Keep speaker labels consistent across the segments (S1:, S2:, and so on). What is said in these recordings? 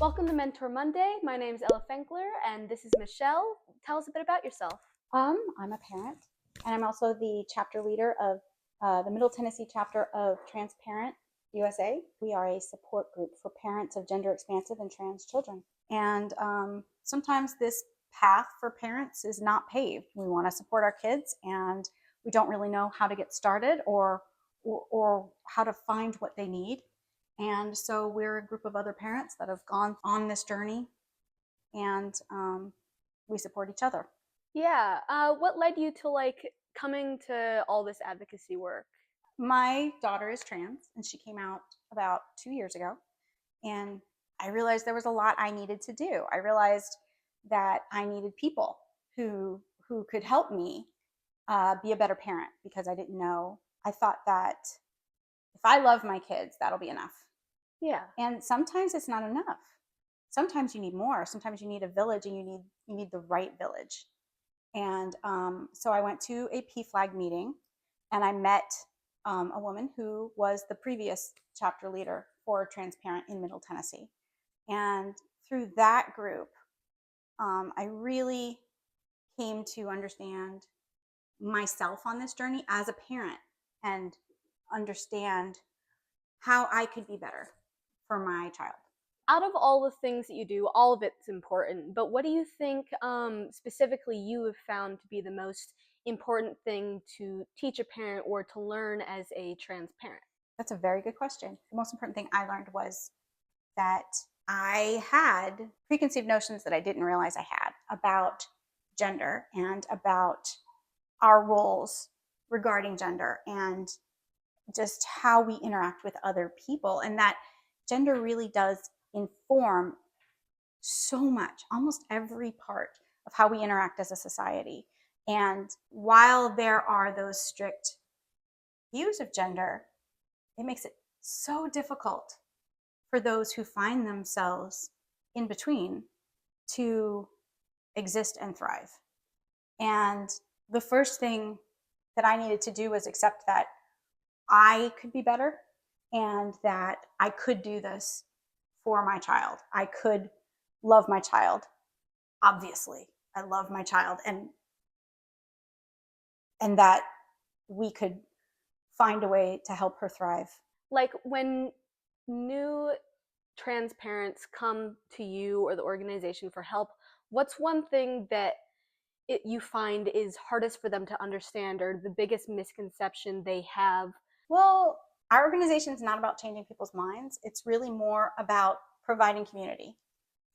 S1: Welcome to Mentor Monday. My name is Ella Fenkler, and this is Michelle. Tell us a bit about yourself.
S2: I'm a parent, and I'm also the chapter leader of the Middle Tennessee chapter of TransParent USA. We are a support group for parents of gender expansive and trans children. And sometimes this path for parents is not paved. We want to support our kids, and we don't really know how to get started or how to find what they need. And so we're a group of other parents that have gone on this journey, and we support each other.
S1: Yeah, what led you to coming to all this advocacy work?
S2: My daughter is trans, and she came out about 2 years ago. And I realized there was a lot I needed to do. I realized that I needed people who could help me be a better parent, because I didn't know. I thought that if I love my kids, that'll be enough.
S1: Yeah.
S2: And sometimes it's not enough. Sometimes you need more. Sometimes you need a village, and you need the right village. And so I went to a PFLAG meeting, and I met a woman who was the previous chapter leader for TransParent in Middle Tennessee. And through that group, I really came to understand myself on this journey as a parent, and understand how I could be better for my child.
S1: Out of all the things that you do, all of it's important, but what do you think specifically you have found to be the most important thing to teach a parent or to learn as a trans parent?
S2: That's a very good question. The most important thing I learned was that I had preconceived notions that I didn't realize I had about gender and about our roles regarding gender, and just how we interact with other people, and that gender really does inform so much, almost every part of how we interact as a society. And while there are those strict views of gender, it makes it so difficult for those who find themselves in between to exist and thrive. And the first thing that I needed to do was accept that I could be better, and that I could do this for my child. I could love my child. Obviously, I love my child, and that we could find a way to help her thrive.
S1: Like when new trans parents come to you or the organization for help, what's one thing that you find is hardest for them to understand, or the biggest misconception they have?
S2: Well, our organization is not about changing people's minds. It's really more about providing community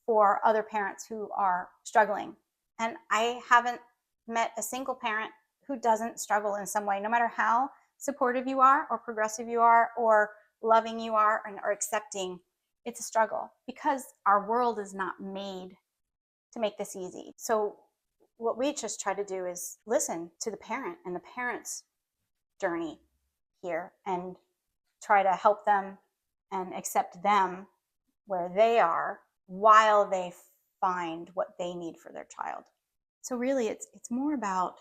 S2: for other parents who are struggling. And I haven't met a single parent who doesn't struggle in some way, no matter how supportive you are, or progressive you are, or loving you are, or accepting. It's a struggle, because our world is not made to make this easy. So what we just try to do is listen to the parent and the parent's journey here, and try to help them and accept them where they are, while they find what they need for their child. So really, it's more about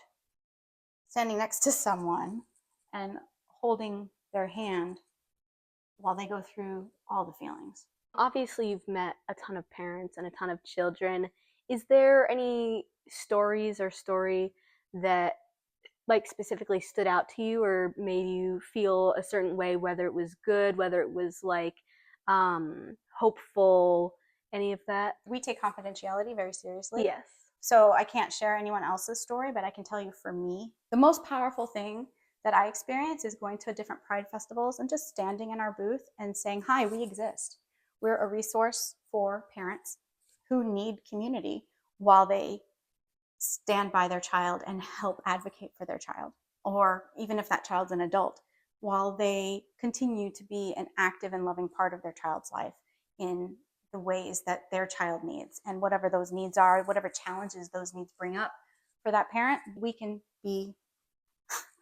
S2: standing next to someone and holding their hand while they go through all the feelings.
S1: Obviously, you've met a ton of parents and a ton of children. Is there any stories or story that specifically stood out to you or made you feel a certain way, whether it was good, whether it was hopeful, any of that?
S2: We take confidentiality very seriously.
S1: Yes.
S2: So I can't share anyone else's story, but I can tell you, for me, the most powerful thing that I experience is going to different Pride festivals and just standing in our booth and saying, "Hi, we exist. We're a resource for parents who need community while they stand by their child and help advocate for their child." Or even if that child's an adult, while they continue to be an active and loving part of their child's life in the ways that their child needs, and whatever those needs are, whatever challenges those needs bring up for that parent, we can be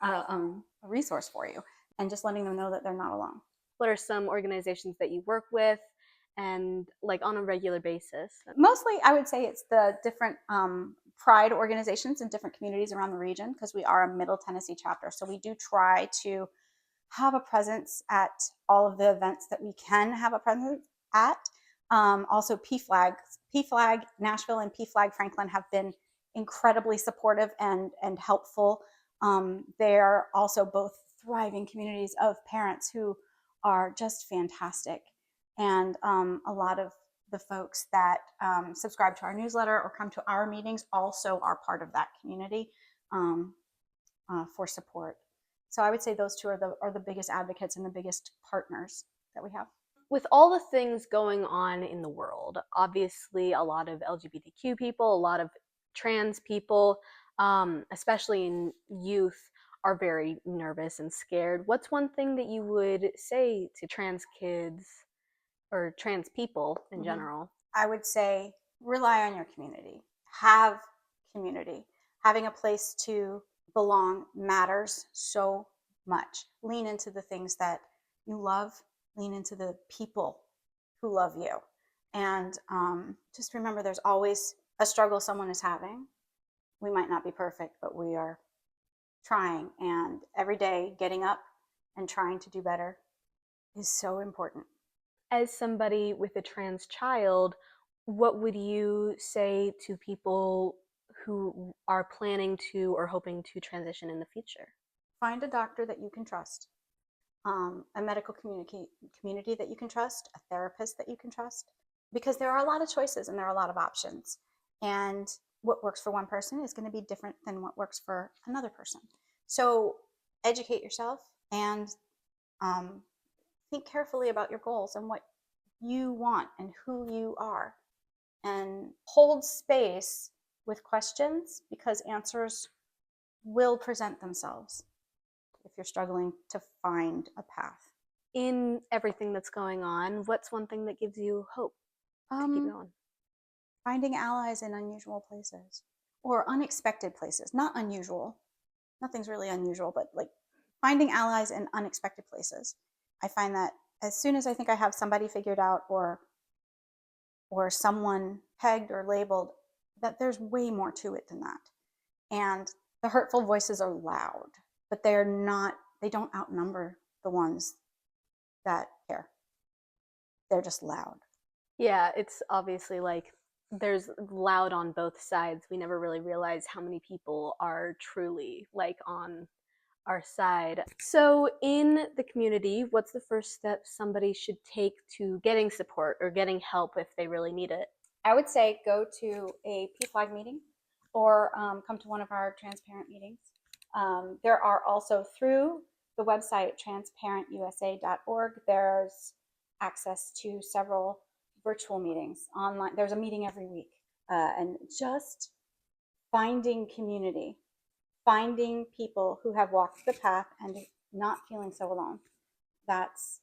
S2: a resource for you, and just letting them know that they're not alone.
S1: What are some organizations that you work with, and on a regular basis?
S2: Mostly, I would say it's the different Pride organizations in different communities around the region, because we are a Middle Tennessee chapter. So we do try to have a presence at all of the events that we can have a presence at. Also, PFLAG Nashville and PFLAG Franklin have been incredibly supportive and helpful. They're also both thriving communities of parents who are just fantastic. And a lot of the folks that subscribe to our newsletter or come to our meetings also are part of that community for support. So I would say those two are the biggest advocates and the biggest partners that we have.
S1: With all the things going on in the world, obviously a lot of LGBTQ people, a lot of trans people, especially in youth, are very nervous and scared. What's one thing that you would say to trans kids or trans people in general?
S2: I would say rely on your community. Have community. Having a place to belong matters so much. Lean into the things that you love, lean into the people who love you. And just remember there's always a struggle someone is having. We might not be perfect, but we are trying. And every day getting up and trying to do better is so important.
S1: As somebody with a trans child, what would you say to people who are planning to or hoping to transition in the future?
S2: Find a doctor that you can trust, a medical community that you can trust, a therapist that you can trust, because there are a lot of choices and there are a lot of options. And what works for one person is going to be different than what works for another person. So educate yourself and think carefully about your goals and what you want and who you are. And hold space with questions because answers will present themselves if you're struggling to find a path.
S1: In everything that's going on, what's one thing that gives you hope to keep going?
S2: Finding allies in unusual places or unexpected places. Not unusual. Nothing's really unusual, but like finding allies in unexpected places. I find that as soon as I think I have somebody figured out or someone pegged or labeled, that there's way more to it than that. And the hurtful voices are loud, but they don't outnumber the ones that care. They're just loud.
S1: Yeah, it's obviously like there's loud on both sides. We never really realize how many people are truly like on our side. So, in the community, what's the first step somebody should take to getting support or getting help if they really need it?
S2: I would say go to a PFLAG meeting or come to one of our TransParent meetings. There are also through the website transparentusa.org, there's access to several virtual meetings online. There's a meeting every week. And just finding community, finding people who have walked the path and not feeling so alone. That's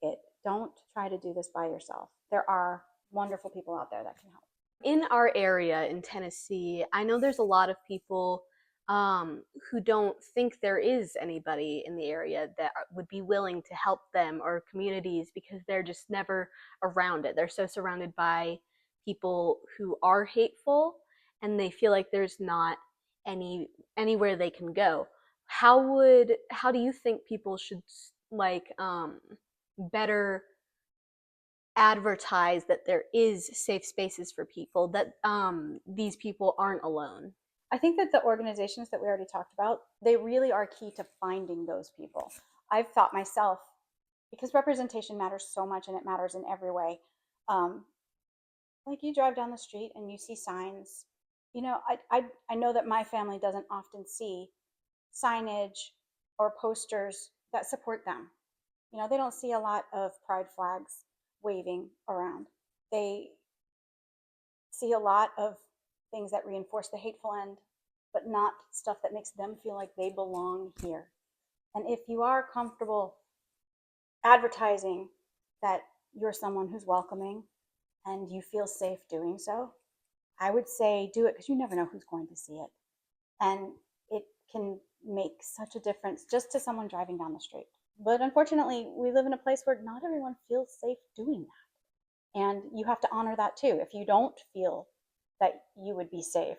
S2: it. Don't try to do this by yourself. There are wonderful people out there that can help.
S1: In our area in Tennessee, I know there's a lot of people who don't think there is anybody in the area that would be willing to help them or communities because they're just never around it. They're so surrounded by people who are hateful and they feel like there's not anywhere they can go. How do you think people should like better advertise that there is safe spaces for people, that these people aren't alone?
S2: I think that the organizations that we already talked about, they really are key to finding those people. I've thought myself, because representation matters so much and it matters in every way. Like you drive down the street and you see signs. You know, I know that my family doesn't often see signage or posters that support them. You know, they don't see a lot of pride flags waving around. They see a lot of things that reinforce the hateful end, but not stuff that makes them feel like they belong here. And if you are comfortable advertising that you're someone who's welcoming and you feel safe doing so, I would say do it because you never know who's going to see it. And it can make such a difference just to someone driving down the street. But unfortunately, we live in a place where not everyone feels safe doing that. And you have to honor that too. If you don't feel that you would be safe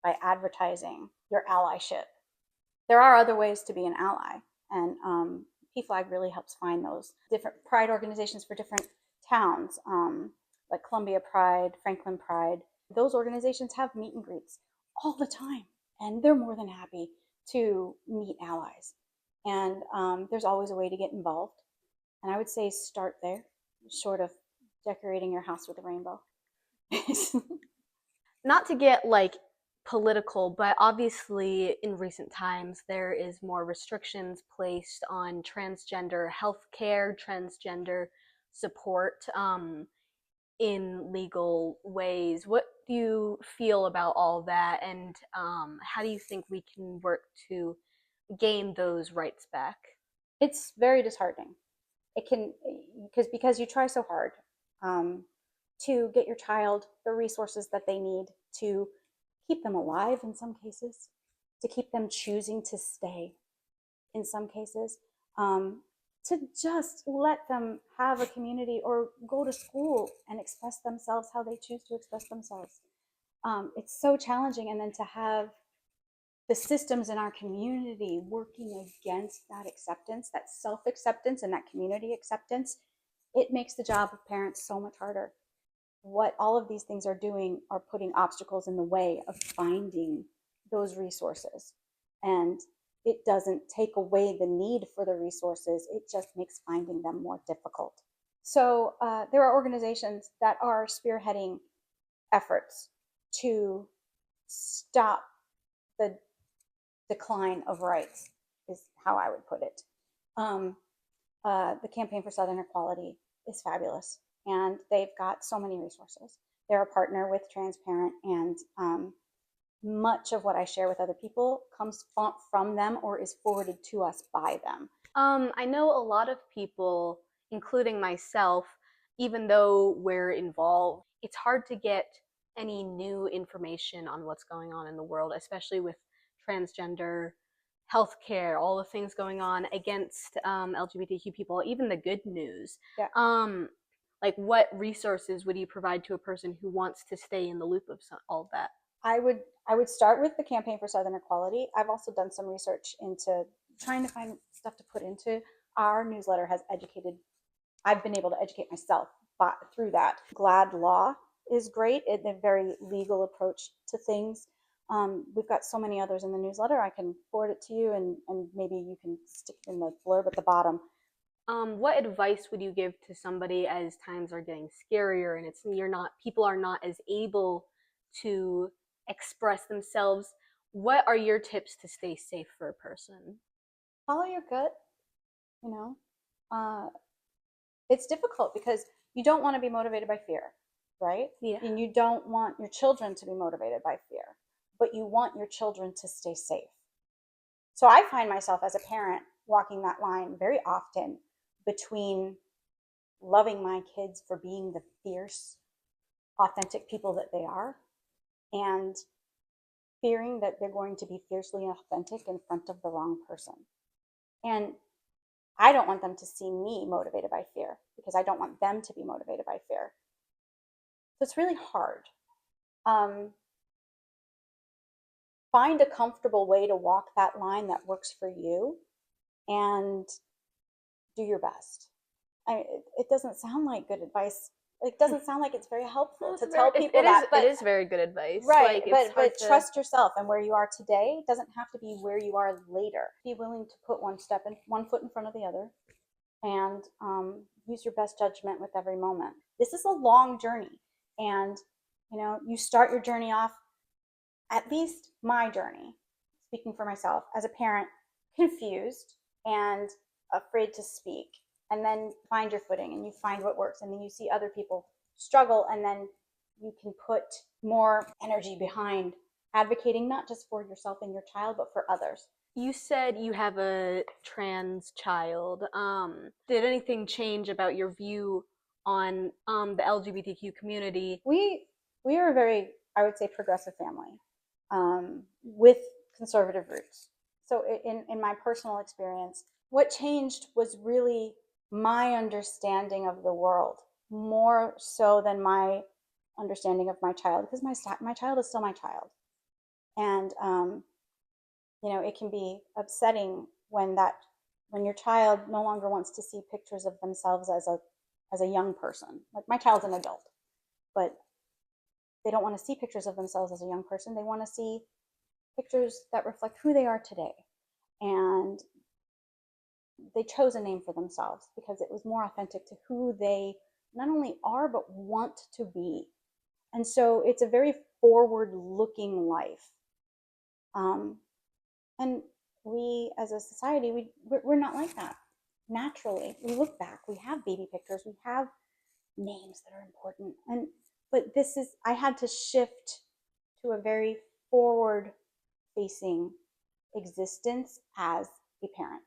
S2: by advertising your allyship, there are other ways to be an ally. And PFLAG really helps find those different pride organizations for different towns. like Columbia Pride, Franklin Pride. Those organizations have meet and greets all the time, and they're more than happy to meet allies. And there's always a way to get involved. And I would say start there, short of decorating your house with a rainbow.
S1: Not to get like political, but obviously in recent times there is more restrictions placed on transgender healthcare, transgender support in legal ways. What do you feel about all that, and how do you think we can work to gain those rights back?
S2: It's very disheartening. It can, because you try so hard um, to get your child the resources that they need to keep them alive in some cases, to keep them choosing to stay in some cases, to just let them have a community or go to school and express themselves how they choose to express themselves. It's so challenging. And then to have the systems in our community working against that acceptance, that self acceptance, and that community acceptance, it makes the job of parents so much harder. What all of these things are doing are putting obstacles in the way of finding those resources. And it doesn't take away the need for the resources, it just makes finding them more difficult. So there are organizations that are spearheading efforts to stop the decline of rights, is how I would put it. Um, the Campaign for Southern Equality is fabulous, and they've got so many resources. They're a partner with TransParent, and much of what I share with other people comes from them or is forwarded to us by them.
S1: I know a lot of people, including myself, even though we're involved, it's hard to get any new information on what's going on in the world, especially with transgender healthcare, all the things going on against LGBTQ people, even the good news.
S2: Yeah.
S1: Like, what resources would you provide to a person who wants to stay in the loop of all of that?
S2: I would start with the Campaign for Southern Equality. I've also done some research into trying to find stuff to put into our newsletter. Has educated I've been able to educate myself through that. Glad Law is great. It's a very legal approach to things. We've got so many others in the newsletter. I can forward it to you, and maybe you can stick it in the blurb at the bottom.
S1: What advice would you give to somebody as times are getting scarier and people are not as able to express themselves? What are your tips to stay safe for a person?
S2: Follow your gut. You know, uh, it's difficult because you don't want to be motivated by fear, right?
S1: Yeah.
S2: And you don't want your children to be motivated by fear, but you want your children to stay safe. So I find myself as a parent walking that line very often between loving my kids for being the fierce, authentic people that they are, and fearing that they're going to be fiercely authentic in front of the wrong person. And I don't want them to see me motivated by fear because I don't want them to be motivated by fear. So it's really hard. Um, find a comfortable way to walk that line that works for you and do your best. It doesn't sound like good advice. It doesn't sound like it's very helpful to tell people that.
S1: It is very good advice.
S2: Right,
S1: Like, it's hard
S2: but
S1: to
S2: trust yourself, and where you are today doesn't have to be where you are later. Be willing to put one foot in front of the other, and use your best judgment with every moment. This is a long journey, and you start your journey off. At least my journey, speaking for myself as a parent, confused and afraid to speak, and then find your footing and you find what works, and then you see other people struggle, and then you can put more energy behind advocating not just for yourself and your child but for others.
S1: You said you have a trans child. Did anything change about your view on the LGBTQ community?
S2: We are a very, I would say, progressive family, with conservative roots. So in my personal experience, what changed was really my understanding of the world more so than my understanding of my child, because my child is still my child. And it can be upsetting when your child no longer wants to see pictures of themselves as a young person. Like, my child's an adult, but they don't want to see pictures of themselves as a young person. They want to see pictures that reflect who they are today. And they chose a name for themselves because it was more authentic to who they not only are, but want to be. And so it's a very forward looking life. And we as a society, we're not like that. Naturally, we look back, we have baby pictures, we have names that are important. But I had to shift to a very forward facing existence as a parent.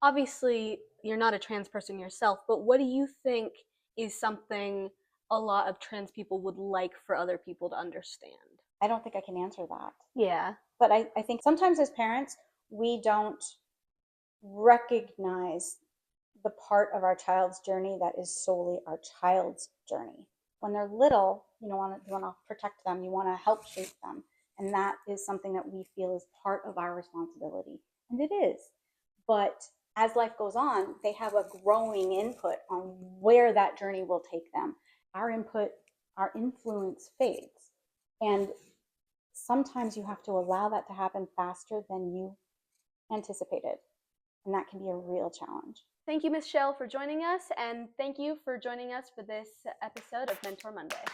S1: Obviously, you're not a trans person yourself, but what do you think is something a lot of trans people would like for other people to understand?
S2: I don't think I can answer that.
S1: Yeah.
S2: But I think sometimes as parents, we don't recognize the part of our child's journey that is solely our child's journey. When they're little, you want to protect them, you want to help shape them. And that is something that we feel is part of our responsibility. And it is. But as life goes on, they have a growing input on where that journey will take them. Our input, our influence fades. And sometimes you have to allow that to happen faster than you anticipated. And that can be a real challenge.
S1: Thank you, Ms. Shell, for joining us. And thank you for joining us for this episode of Mentor Monday.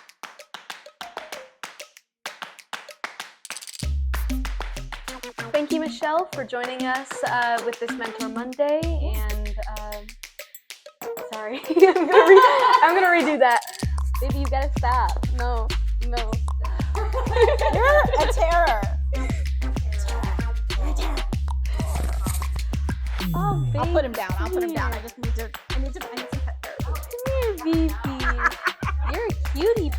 S1: Thank you, Michelle, for joining us with this Mentor Monday. And sorry, I'm gonna redo that. Baby, you gotta stop. No.
S2: You're a terror.
S1: Oh, baby.
S2: I'll put him down. I need some pet therapy.
S1: Come here, baby. You're a cutie